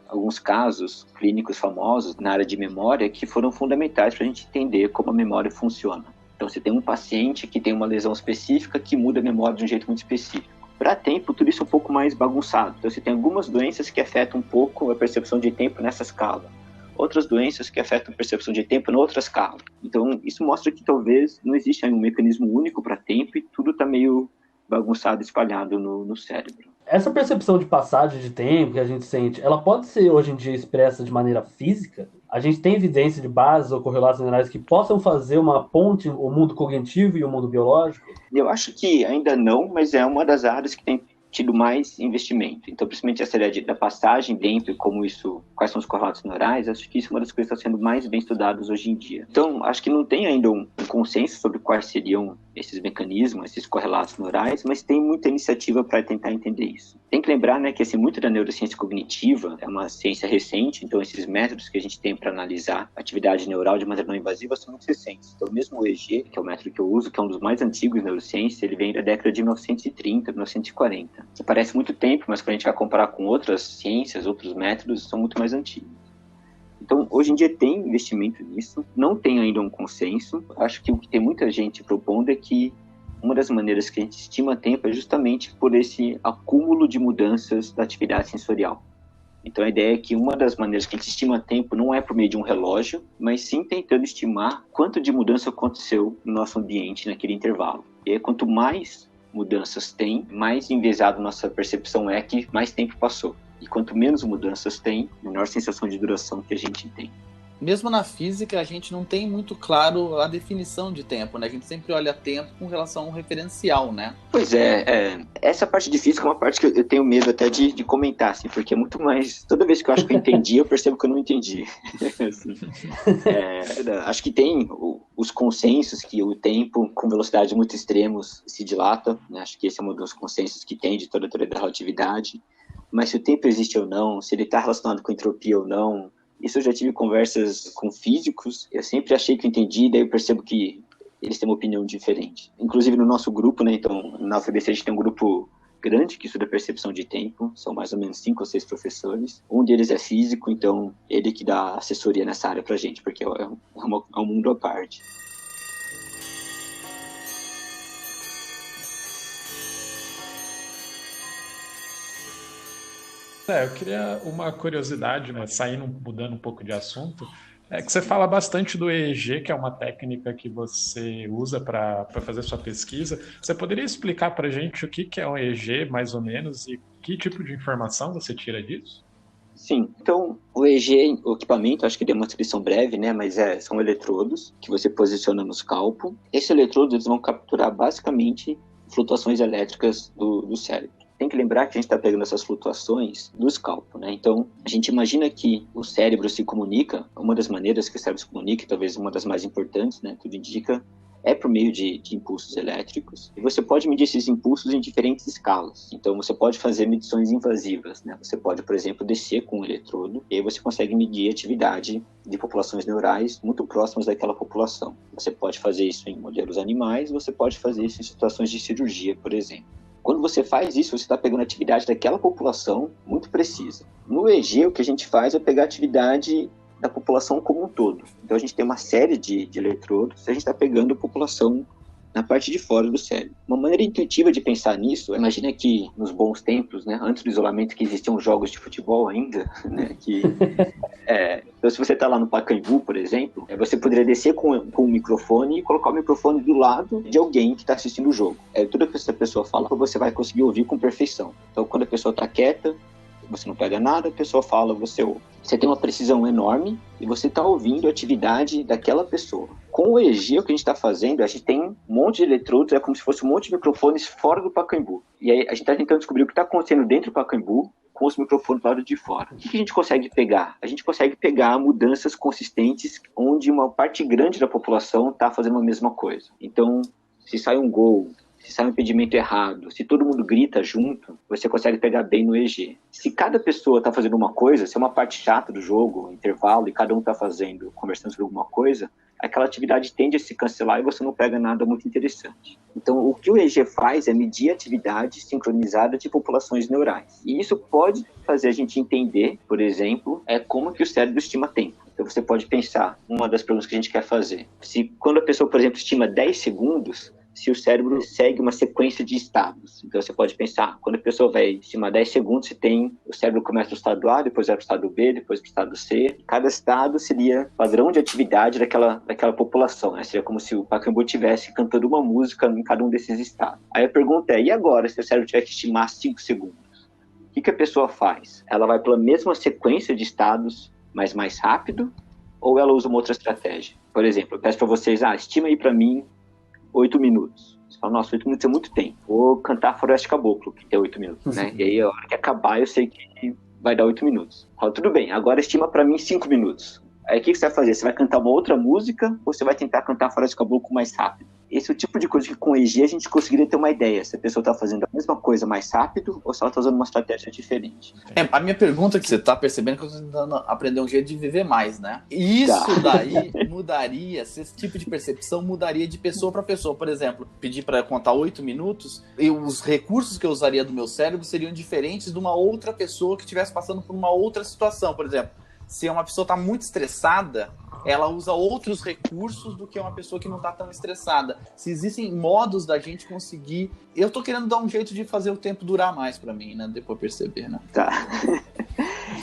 Speaker 6: alguns casos clínicos famosos na área de memória que foram fundamentais para a gente entender como a memória funciona. Então, você tem um paciente que tem uma lesão específica que muda a memória de um jeito muito específico. Para tempo, tudo isso é um pouco mais bagunçado. Então, você tem algumas doenças que afetam um pouco a percepção de tempo nessa escala. Outras doenças que afetam a percepção de tempo em outra escala. Então, isso mostra que talvez não existe um mecanismo único para tempo e tudo está meio bagunçado, espalhado no cérebro.
Speaker 5: Essa percepção de passagem de tempo que a gente sente, ela pode ser hoje em dia expressa de maneira física? A gente tem evidência de bases ou correlatos neurais que possam fazer uma ponte entre o mundo cognitivo e o mundo biológico?
Speaker 6: Eu acho que ainda não, mas é uma das áreas que tem tido mais investimento. Então, principalmente essa ideia da passagem dentro, quais são os correlatos neurais, acho que isso é uma das coisas que está sendo mais bem estudadas hoje em dia. Então, acho que não tem ainda um consenso sobre quais seriam esses mecanismos, esses correlatos neurais, mas tem muita iniciativa para tentar entender isso. Tem que lembrar, né, que assim, muito da neurociência cognitiva é uma ciência recente, então esses métodos que a gente tem para analisar a atividade neural de maneira não invasiva são muito recentes. Então, mesmo o EEG, que é o método que eu uso, que é um dos mais antigos da neurociência, ele vem da década de 1930, 1940. Que parece muito tempo, mas quando a gente vai comparar com outras ciências, outros métodos, são muito mais antigos. Então, hoje em dia tem investimento nisso, não tem ainda um consenso. Acho que o que tem muita gente propondo é que uma das maneiras que a gente estima tempo é justamente por esse acúmulo de mudanças da atividade sensorial. Então, a ideia é que uma das maneiras que a gente estima tempo não é por meio de um relógio, mas sim tentando estimar quanto de mudança aconteceu no nosso ambiente naquele intervalo. E aí, quanto mais mudanças tem, mais enviesado nossa percepção é que mais tempo passou. E quanto menos mudanças tem, menor sensação de duração que a gente tem.
Speaker 2: Mesmo na física, a gente não tem muito claro a definição de tempo, né? A gente sempre olha tempo com relação a um referencial, né?
Speaker 6: Pois essa parte de física é uma parte que eu tenho medo até de comentar, assim, porque é muito mais... Toda vez que eu acho que eu entendi, eu percebo que eu não entendi. Assim, acho que tem os consensos que o tempo, com velocidades muito extremas, se dilata, né? Acho que esse é um dos consensos que tem de toda a teoria da relatividade. Mas se o tempo existe ou não, se ele está relacionado com entropia ou não, isso eu já tive conversas com físicos, eu sempre achei que eu entendi, daí eu percebo que eles têm uma opinião diferente. Inclusive no nosso grupo, né, então na UFABC a gente tem um grupo grande que estuda percepção de tempo, são mais ou menos 5 ou 6 professores, um deles é físico, então ele que dá assessoria nessa área pra gente, porque é um mundo à parte.
Speaker 3: Eu queria uma curiosidade, né, mudando um pouco de assunto, é que você fala bastante do EEG, que é uma técnica que você usa para fazer sua pesquisa. Você poderia explicar para a gente o que é um EEG, mais ou menos, e que tipo de informação você tira disso?
Speaker 6: Sim, então o EEG, o equipamento, acho que deu uma descrição breve, né, mas são eletrodos que você posiciona no escalpo. Esses eletrodos eles vão capturar basicamente flutuações elétricas do cérebro. Tem que lembrar que a gente está pegando essas flutuações do escalpo, né? Então, a gente imagina que o cérebro se comunica, uma das maneiras que o cérebro se comunica, talvez uma das mais importantes, né? Tudo indica, é por meio de impulsos elétricos. E você pode medir esses impulsos em diferentes escalas. Então, você pode fazer medições invasivas, né? Você pode, por exemplo, descer com um eletrodo, e aí você consegue medir a atividade de populações neurais muito próximas daquela população. Você pode fazer isso em modelos animais, você pode fazer isso em situações de cirurgia, por exemplo. Quando você faz isso, você está pegando a atividade daquela população muito precisa. No EEG, o que a gente faz é pegar a atividade da população como um todo. Então, a gente tem uma série de eletrodos, a gente está pegando a população na parte de fora do cérebro. Uma maneira intuitiva de pensar nisso, imagina que nos bons tempos, né, antes do isolamento, que existiam jogos de futebol ainda, né, então se você está lá no Pacaembu, por exemplo, você poderia descer com um microfone e colocar o microfone do lado de alguém que está assistindo o jogo. Tudo que essa pessoa fala, você vai conseguir ouvir com perfeição. Então quando a pessoa está quieta, você não pega nada, a pessoa fala, você ouve. Você tem uma precisão enorme e você está ouvindo a atividade daquela pessoa. Com o EEG, o que a gente está fazendo, a gente tem um monte de eletrodos, é como se fosse um monte de microfones fora do Pacaembu. E aí a gente está tentando descobrir o que está acontecendo dentro do Pacaembu com os microfones do lado de fora. O que a gente consegue pegar? A gente consegue pegar mudanças consistentes onde uma parte grande da população está fazendo a mesma coisa. Então, se sai um gol, se sai um impedimento errado, se todo mundo grita junto, você consegue pegar bem no EEG. Se cada pessoa está fazendo uma coisa, se é uma parte chata do jogo, intervalo, e cada um está conversando sobre alguma coisa, aquela atividade tende a se cancelar e você não pega nada muito interessante. Então, o que o EEG faz é medir a atividade sincronizada de populações neurais. E isso pode fazer a gente entender, por exemplo, como que o cérebro estima tempo. Então, você pode pensar, uma das perguntas que a gente quer fazer, se quando a pessoa, por exemplo, estima 10 segundos, se o cérebro segue uma sequência de estados. Então, você pode pensar, quando a pessoa vai estimar 10 segundos, o cérebro começa no estado A, depois vai para o estado B, depois para o estado C. Cada estado seria padrão de atividade daquela população, né? Seria como se o Pacaembu estivesse cantando uma música em cada um desses estados. Aí a pergunta e agora, se o cérebro tiver que estimar 5 segundos? O que a pessoa faz? Ela vai pela mesma sequência de estados, mas mais rápido? Ou ela usa uma outra estratégia? Por exemplo, eu peço para vocês, estima aí para mim 8 minutos. Você fala, nossa, 8 minutos é muito tempo. Vou cantar Floresta Caboclo, que tem 8 minutos, né? E aí, a hora que acabar, eu sei que vai dar 8 minutos. Fala, tudo bem, agora estima pra mim 5 minutos. Aí, o que você vai fazer? Você vai cantar uma outra música ou você vai tentar cantar Floresta Caboclo mais rápido? Esse é o tipo de coisa que com o EEG a gente conseguiria ter uma ideia. Se a pessoa está fazendo a mesma coisa mais rápido ou se ela está usando uma estratégia diferente.
Speaker 2: A minha pergunta é que você está percebendo que eu estou tentando aprender um jeito de viver mais, né? E isso daí mudaria, se esse tipo de percepção mudaria de pessoa para pessoa. Por exemplo, pedir para contar 8 minutos, e os recursos que eu usaria do meu cérebro seriam diferentes de uma outra pessoa que estivesse passando por uma outra situação. Por exemplo, se uma pessoa está muito estressada, ela usa outros recursos do que uma pessoa que não está tão estressada. Se existem modos da gente conseguir... Eu tô querendo dar um jeito de fazer o tempo durar mais para mim, né? Depois perceber, né?
Speaker 6: Tá.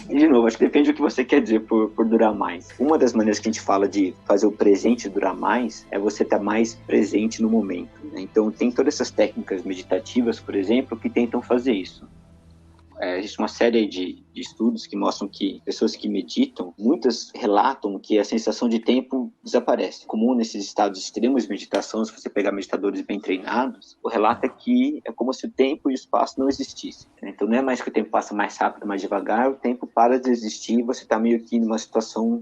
Speaker 6: E de novo, acho que depende do que você quer dizer por durar mais. Uma das maneiras que a gente fala de fazer o presente durar mais é você estar mais presente no momento, né? Então tem todas essas técnicas meditativas, por exemplo, que tentam fazer isso. Existe uma série de estudos que mostram que pessoas que meditam, muitas relatam que a sensação de tempo desaparece. Comum nesses estados extremos de meditação, se você pegar meditadores bem treinados, o relato é que é como se o tempo e o espaço não existissem. Então não é mais que o tempo passa mais rápido, mais devagar, o tempo para de existir e você está meio que numa situação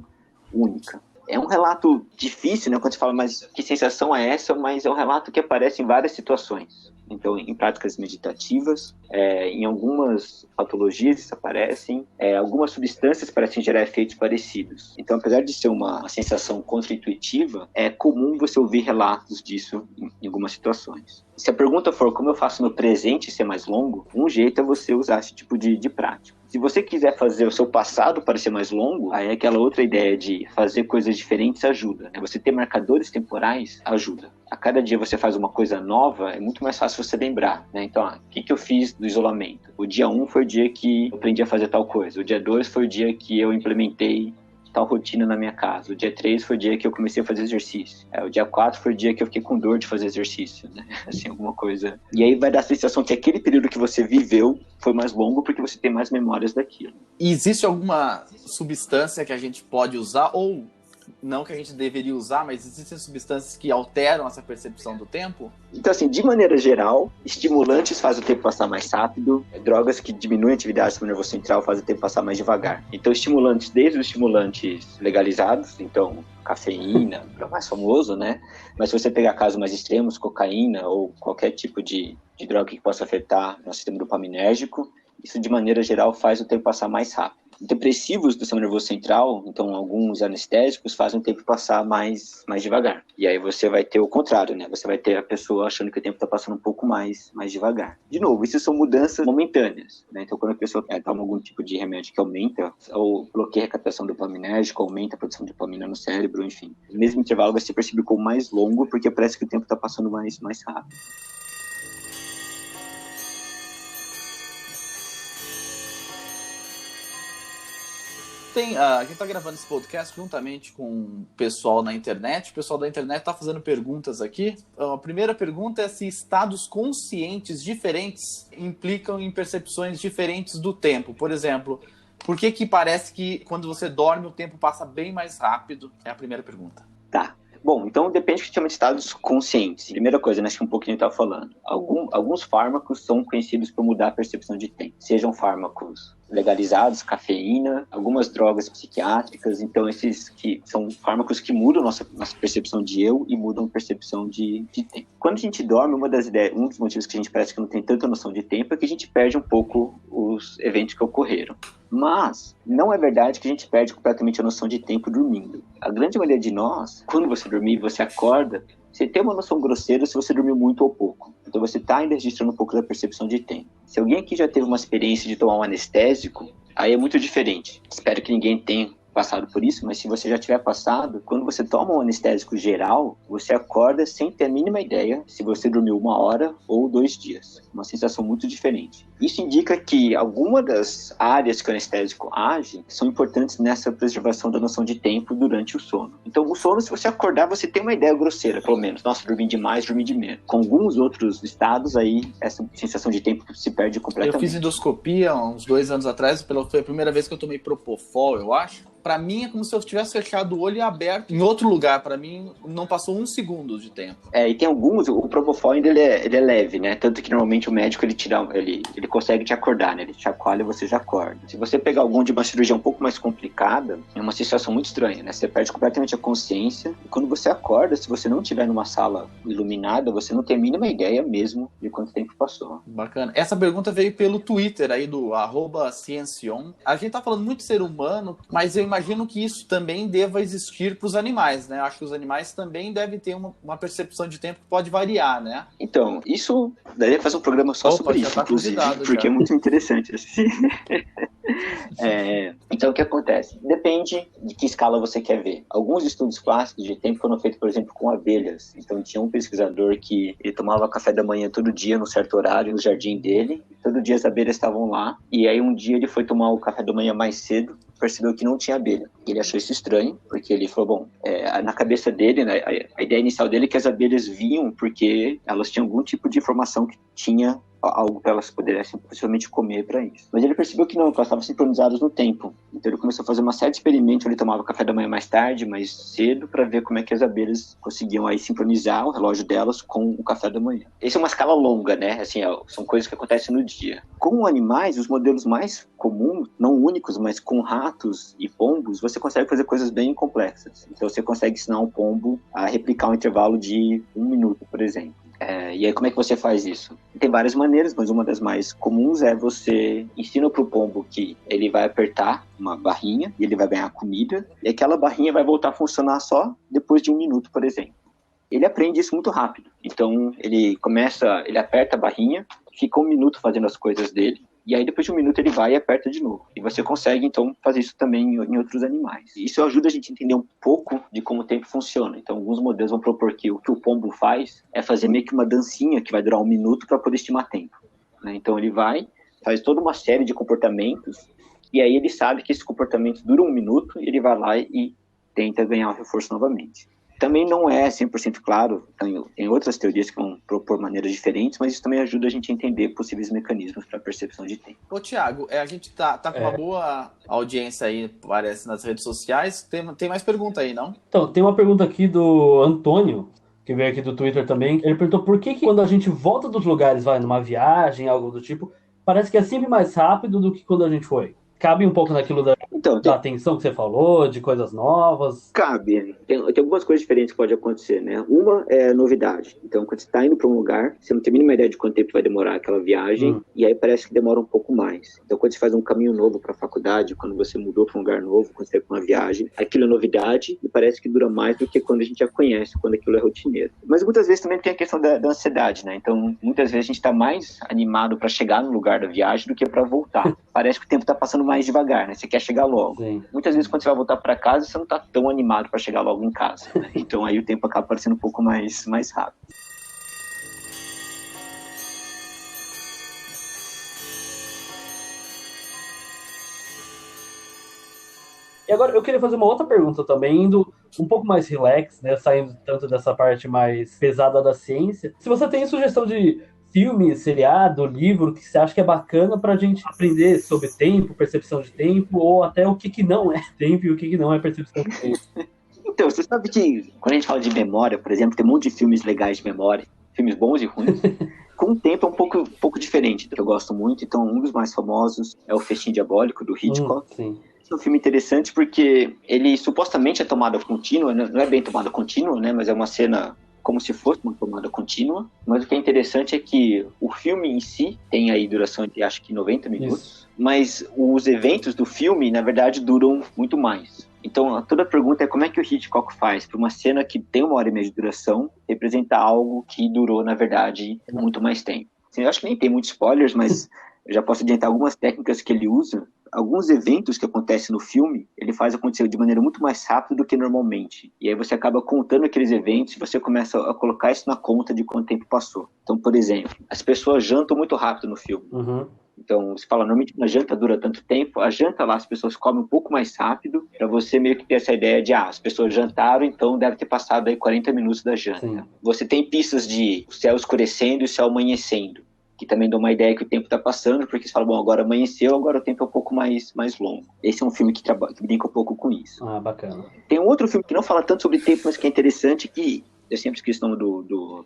Speaker 6: única. É um relato difícil, né? Quando você fala, mas que sensação é essa? Mas é um relato que aparece em várias situações. Então, em práticas meditativas, em algumas patologias isso aparecem, algumas substâncias parecem gerar efeitos parecidos. Então, apesar de ser uma sensação contra-intuitiva, é comum você ouvir relatos disso em algumas situações. Se a pergunta for como eu faço meu presente ser mais longo, um jeito é você usar esse tipo de prática. Se você quiser fazer o seu passado parecer mais longo, aí aquela outra ideia de fazer coisas diferentes ajuda, né? Você ter marcadores temporais ajuda. A cada dia você faz uma coisa nova, é muito mais fácil você lembrar, né? Então, o que eu fiz do isolamento? O dia 1 foi o dia que eu aprendi a fazer tal coisa. O dia 2 foi o dia que eu implementei tal rotina na minha casa. O dia 3 foi o dia que eu comecei a fazer exercício. O dia 4 foi o dia que eu fiquei com dor de fazer exercício, né? Assim, alguma coisa. E aí vai dar a sensação que aquele período que você viveu foi mais longo porque você tem mais memórias daquilo.
Speaker 2: E existe alguma substância que a gente pode usar, ou não que a gente deveria usar, mas existem substâncias que alteram essa percepção do tempo?
Speaker 6: Então, assim, de maneira geral, estimulantes fazem o tempo passar mais rápido, drogas que diminuem a atividade do sistema nervoso central fazem o tempo passar mais devagar. Então, estimulantes, desde os estimulantes legalizados, então, cafeína, é o mais famoso, né? Mas se você pegar casos mais extremos, cocaína ou qualquer tipo de droga que possa afetar o sistema dopaminérgico, isso, de maneira geral, faz o tempo passar mais rápido. depressivos do sistema nervoso central, então alguns anestésicos fazem o tempo passar mais devagar. E aí você vai ter o contrário, né? Você vai ter a pessoa achando que o tempo está passando um pouco mais devagar. De novo, isso são mudanças momentâneas, né? Então quando a pessoa toma algum tipo de remédio que aumenta, ou bloqueia a captação dopaminérgica, aumenta a produção de dopamina no cérebro, enfim. O mesmo intervalo vai ser percebido como mais longo, porque parece que o tempo está passando mais rápido.
Speaker 2: A gente tá gravando esse podcast juntamente com o pessoal na internet. O pessoal da internet tá fazendo perguntas aqui. A primeira pergunta é se estados conscientes diferentes implicam em percepções diferentes do tempo. Por exemplo, por que parece que quando você dorme o tempo passa bem mais rápido? É a primeira pergunta.
Speaker 6: Tá. Bom, então depende do que chama de estados conscientes. Primeira coisa, né, acho que um pouquinho a gente estava falando. Alguns fármacos são conhecidos por mudar a percepção de tempo. Sejam fármacos legalizados, cafeína, algumas drogas psiquiátricas. Então esses que são fármacos que mudam nossa percepção de eu e mudam a percepção de tempo. Quando a gente dorme, um dos motivos que a gente parece que não tem tanta noção de tempo é que a gente perde um pouco os eventos que ocorreram. Mas não é verdade que a gente perde completamente a noção de tempo dormindo. A grande maioria de nós, quando você dormir e você acorda, você tem uma noção grosseira se você dormiu muito ou pouco. Então você está ainda registrando um pouco da percepção de tempo. Se alguém aqui já teve uma experiência de tomar um anestésico, aí é muito diferente. Espero que ninguém tenha passado por isso, mas se você já tiver passado, quando você toma um anestésico geral, você acorda sem ter a mínima ideia se você dormiu 1 hora ou 2 dias. Uma sensação muito diferente. Isso indica que algumas das áreas que o anestésico age são importantes nessa preservação da noção de tempo durante o sono. Então, o sono, se você acordar, você tem uma ideia grosseira, pelo menos. Nossa, dormi demais, dormi de menos. Com alguns outros estados, aí, essa sensação de tempo se perde completamente.
Speaker 2: Eu fiz endoscopia uns 2 anos atrás, foi a primeira vez que eu tomei Propofol, eu acho. Pra mim, é como se eu tivesse fechado o olho e aberto em outro lugar. Pra mim, não passou 1 segundo de tempo.
Speaker 6: E tem alguns, o Propofol ainda ele é leve, né? Tanto que normalmente o médico ele consegue te acordar, né? Ele te chacoalha e você já acorda. Se você pegar algum de uma cirurgia um pouco mais complicada, é uma sensação muito estranha, né? Você perde completamente a consciência. E quando você acorda, se você não estiver numa sala iluminada, você não tem a mínima ideia mesmo de quanto tempo passou.
Speaker 2: Bacana. Essa pergunta veio pelo Twitter aí do @Ciencion. A gente tá falando muito de ser humano, mas eu imagino que isso também deva existir para os animais, né? Acho que os animais também devem ter uma percepção de tempo que pode variar, né?
Speaker 6: Então, isso daria fazer um programa só sobre isso, inclusive, porque é muito interessante. Assim. Então, o que acontece? Depende de que escala você quer ver. Alguns estudos clássicos de tempo foram feitos, por exemplo, com abelhas. Então, tinha um pesquisador que ele tomava café da manhã todo dia, num certo horário, no jardim dele. Todo dia as abelhas estavam lá. E aí, um dia, ele foi tomar o café da manhã mais cedo, percebeu que não tinha abelha. Ele achou isso estranho, porque ele falou, na cabeça dele, né, a ideia inicial dele é que as abelhas vinham porque elas tinham algum tipo de informação que tinha algo para elas pudessem possivelmente comer para isso. Mas ele percebeu que não, que elas estavam sincronizadas no tempo. Então ele começou a fazer uma série de experimentos, ele tomava café da manhã mais tarde, mais cedo, para ver como é que as abelhas conseguiam aí sincronizar o relógio delas com o café da manhã. Essa é uma escala longa, né? Assim, são coisas que acontecem no dia. Com animais, os modelos mais comuns, não únicos, mas com ratos e pombos, você consegue fazer coisas bem complexas. Então você consegue ensinar um pombo a replicar um intervalo de 1 minuto, por exemplo. E aí como é que você faz isso? Tem várias maneiras, mas uma das mais comuns é você ensina pro pombo que ele vai apertar uma barrinha e ele vai ganhar comida, e aquela barrinha vai voltar a funcionar só depois de 1 minuto, por exemplo. Ele aprende isso muito rápido. Então ele aperta a barrinha, fica 1 minuto fazendo as coisas dele, e aí depois de 1 minuto ele vai e aperta de novo. E você consegue, então, fazer isso também em outros animais. Isso ajuda a gente a entender um pouco de como o tempo funciona. Então, alguns modelos vão propor que o pombo faz é fazer meio que uma dancinha que vai durar 1 minuto para poder estimar tempo, né? Então, ele faz toda uma série de comportamentos, e aí ele sabe que esses comportamentos duram 1 minuto, e ele vai lá e tenta ganhar o reforço novamente. Também não é 100% claro, tem outras teorias que vão propor maneiras diferentes, mas isso também ajuda a gente a entender possíveis mecanismos para percepção de tempo.
Speaker 2: Ô, Thiago, a gente tá com uma boa audiência aí, parece, nas redes sociais. Tem mais pergunta aí, não?
Speaker 5: Então, tem uma pergunta aqui do Antônio, que veio aqui do Twitter também. Ele perguntou por que quando a gente volta dos lugares, vai numa viagem, algo do tipo, parece que é sempre mais rápido do que quando a gente foi. cabe um pouco naquilo
Speaker 6: Então,
Speaker 5: da atenção que você falou, de coisas novas.
Speaker 6: cabe. Tem algumas coisas diferentes que podem acontecer, né? Uma é novidade. Então, quando você está indo para um lugar, você não tem a mínima ideia de quanto tempo vai demorar aquela viagem, e aí parece que demora um pouco mais. Então, quando você faz um caminho novo para a faculdade, quando você mudou para um lugar novo, quando você vai para uma viagem, aquilo é novidade e parece que dura mais do que quando a gente já conhece, quando aquilo é rotineiro. Mas muitas vezes também tem a questão da ansiedade, né? Então, muitas vezes a gente está mais animado para chegar no lugar da viagem do que para voltar. Parece que o tempo está passando mais devagar, né? Você quer chegar logo.
Speaker 5: Sim.
Speaker 6: Muitas vezes, quando você vai voltar para casa, você não está tão animado para chegar logo em casa, né? Então, aí o tempo acaba parecendo um pouco mais rápido.
Speaker 5: E agora eu queria fazer uma outra pergunta também, indo um pouco mais relax, né? Saindo tanto dessa parte mais pesada da ciência. Se você tem sugestão de filme, seriado, livro que você acha que é bacana pra gente aprender sobre tempo, percepção de tempo, ou até o que não é tempo e o que não é percepção de tempo.
Speaker 6: Então, você sabe que quando a gente fala de memória, por exemplo, tem um monte de filmes legais de memória, filmes bons e ruins. Com o tempo é um pouco diferente, que eu gosto muito. Então, um dos mais famosos é O Festim Diabólico, do Hitchcock.
Speaker 5: Sim.
Speaker 6: É um filme interessante porque ele supostamente é tomada contínua, não é bem tomada contínua, né? Mas é uma cena como se fosse uma tomada contínua. Mas o que é interessante é que o filme em si tem aí duração de acho que 90 minutos. Isso. Mas os eventos do filme, na verdade, duram muito mais. Então, toda a pergunta é como é que o Hitchcock faz para uma cena que tem 1h30 de duração representar algo que durou, na verdade, muito mais tempo. Assim, eu acho que nem tem muitos spoilers, mas eu já posso adiantar algumas técnicas que ele usa. Alguns eventos que acontecem no filme, ele faz acontecer de maneira muito mais rápida do que normalmente. E aí você acaba contando aqueles eventos e você começa a colocar isso na conta de quanto tempo passou. Então, por exemplo, as pessoas jantam muito rápido no filme.
Speaker 5: Uhum.
Speaker 6: Então, você fala, normalmente uma janta dura tanto tempo, a janta lá as pessoas comem um pouco mais rápido, para você meio que ter essa ideia de, as pessoas jantaram, então deve ter passado aí 40 minutos da janta.
Speaker 5: Sim.
Speaker 6: Você tem pistas de o céu escurecendo e o céu amanhecendo, que também dá uma ideia que o tempo está passando, porque você fala, bom, agora amanheceu, agora o tempo é um pouco mais longo. Esse é um filme que brinca um pouco com isso.
Speaker 5: Ah, bacana.
Speaker 6: Tem um outro filme que não fala tanto sobre tempo, mas que é interessante, que eu sempre esqueço o nome do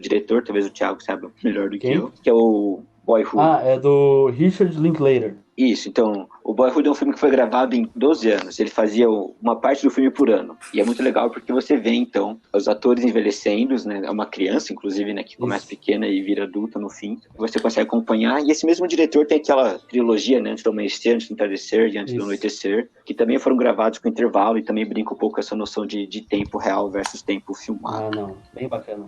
Speaker 6: diretor, talvez o Thiago saiba melhor do que eu, que é o Boyhood.
Speaker 5: Ah, é do Richard Linklater.
Speaker 6: Isso, então, o Boyhood é um filme que foi gravado em 12 anos, ele fazia uma parte do filme por ano, e é muito legal porque você vê, então, os atores envelhecendo, né, é uma criança, inclusive, né, que começa pequena e vira adulta no fim, você consegue acompanhar, e esse mesmo diretor tem aquela trilogia, né, Antes do Amanhecer, Antes do Entardecer e Antes do Anoitecer, que também foram gravados com intervalo e também brinca um pouco com essa noção de tempo real versus tempo filmado.
Speaker 5: Ah, não, bem bacana.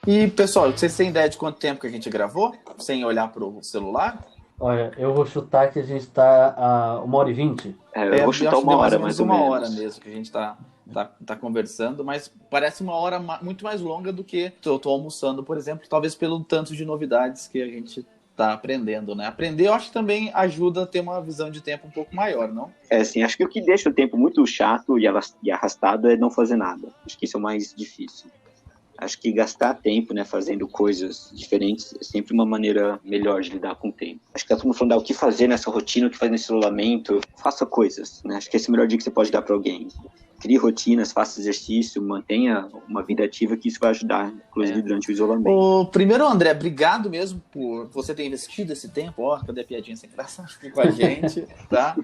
Speaker 2: E, pessoal, vocês têm ideia de quanto tempo que a gente gravou? Sem olhar pro celular?
Speaker 5: Olha, eu vou chutar que a gente tá a 1h20.
Speaker 6: Eu vou chutar uma hora, mais ou menos.
Speaker 2: Uma hora mesmo que a gente tá conversando, mas parece uma hora muito mais longa do que eu tô almoçando, por exemplo, talvez pelo tanto de novidades que a gente tá aprendendo, né? Aprender, eu acho que também ajuda a ter uma visão de tempo um pouco maior, não?
Speaker 6: Assim, acho que o que deixa o tempo muito chato e arrastado é não fazer nada. Acho que isso é o mais difícil. Acho que gastar tempo, né, fazendo coisas diferentes é sempre uma maneira melhor de lidar com o tempo. Acho que tá todo mundo falando o que fazer nessa rotina, o que fazer nesse isolamento. Faça coisas, né? Acho que esse é o melhor dia que você pode dar para alguém. Crie rotinas, faça exercício, mantenha uma vida ativa, que isso vai ajudar, inclusive durante o isolamento.
Speaker 2: Primeiro, André, obrigado mesmo por você ter investido esse tempo. Cadê a piadinha sem graça? Aqui com a gente, tá?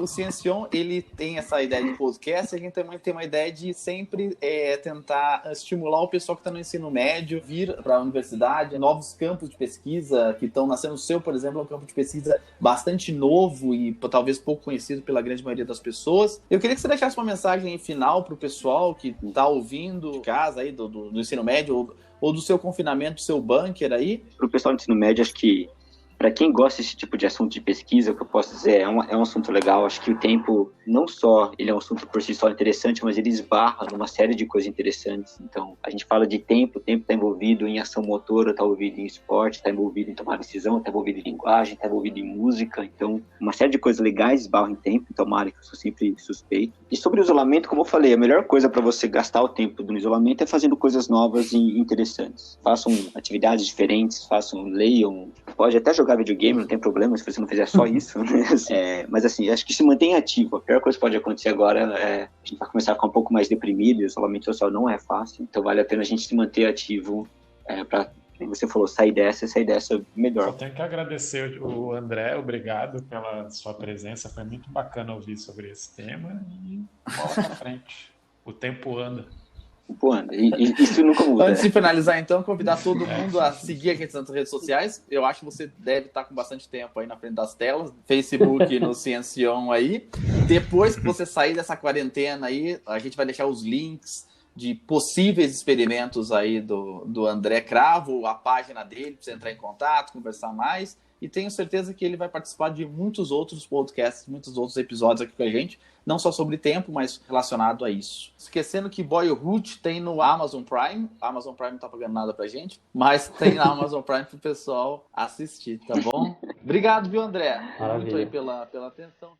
Speaker 2: O Ciencion, ele tem essa ideia de podcast, a gente também tem uma ideia de sempre tentar estimular o pessoal que está no ensino médio, vir para a universidade, novos campos de pesquisa que estão nascendo. O seu, por exemplo, é um campo de pesquisa bastante novo e talvez pouco conhecido pela grande maioria das pessoas. Eu queria que você deixasse uma mensagem final para o pessoal que está ouvindo de casa aí do ensino médio ou do seu confinamento, do seu bunker aí.
Speaker 6: Para o pessoal do ensino médio, acho que para quem gosta desse tipo de assunto de pesquisa, o que eu posso dizer é um assunto legal. Acho que o tempo, não só ele é um assunto por si só interessante, mas ele esbarra numa série de coisas interessantes. Então, a gente fala de tempo, o tempo está envolvido em ação motora, está envolvido em esporte, está envolvido em tomar decisão, está envolvido em linguagem, está envolvido em música. Então, uma série de coisas legais esbarram em tempo. Então, uma área que eu sou sempre suspeito. E sobre o isolamento, como eu falei, a melhor coisa para você gastar o tempo do isolamento é fazendo coisas novas e interessantes. Façam atividades diferentes, leiam, pode até jogar videogame, não tem problema se você não fizer só isso, né? Mas assim, acho que se mantém ativo. A pior coisa que pode acontecer agora é a gente vai começar a ficar um pouco mais deprimido, e o isolamento social não é fácil, então vale a pena a gente se manter ativo para, como você falou, sair dessa melhor.
Speaker 3: Só tenho que agradecer o André, obrigado pela sua presença, foi muito bacana ouvir sobre esse tema e bola pra frente. O tempo anda.
Speaker 6: Isso nunca muda.
Speaker 2: Antes de finalizar, então, convidar todo mundo a seguir a gente nas redes sociais. Eu acho que você deve estar com bastante tempo aí na frente das telas, Facebook no Ciencion aí. Depois que você sair dessa quarentena aí, a gente vai deixar os links de possíveis experimentos aí do André Cravo, a página dele, para você entrar em contato, conversar mais. E tenho certeza que ele vai participar de muitos outros podcasts, muitos outros episódios aqui com a gente, não só sobre tempo, mas relacionado a isso. Esquecendo que Boyhood tem no Amazon Prime. A Amazon Prime não tá pagando nada pra gente, mas tem na Amazon Prime pro pessoal assistir, tá bom? Obrigado, viu, André?
Speaker 5: Maravilha.
Speaker 2: Muito aí pela atenção.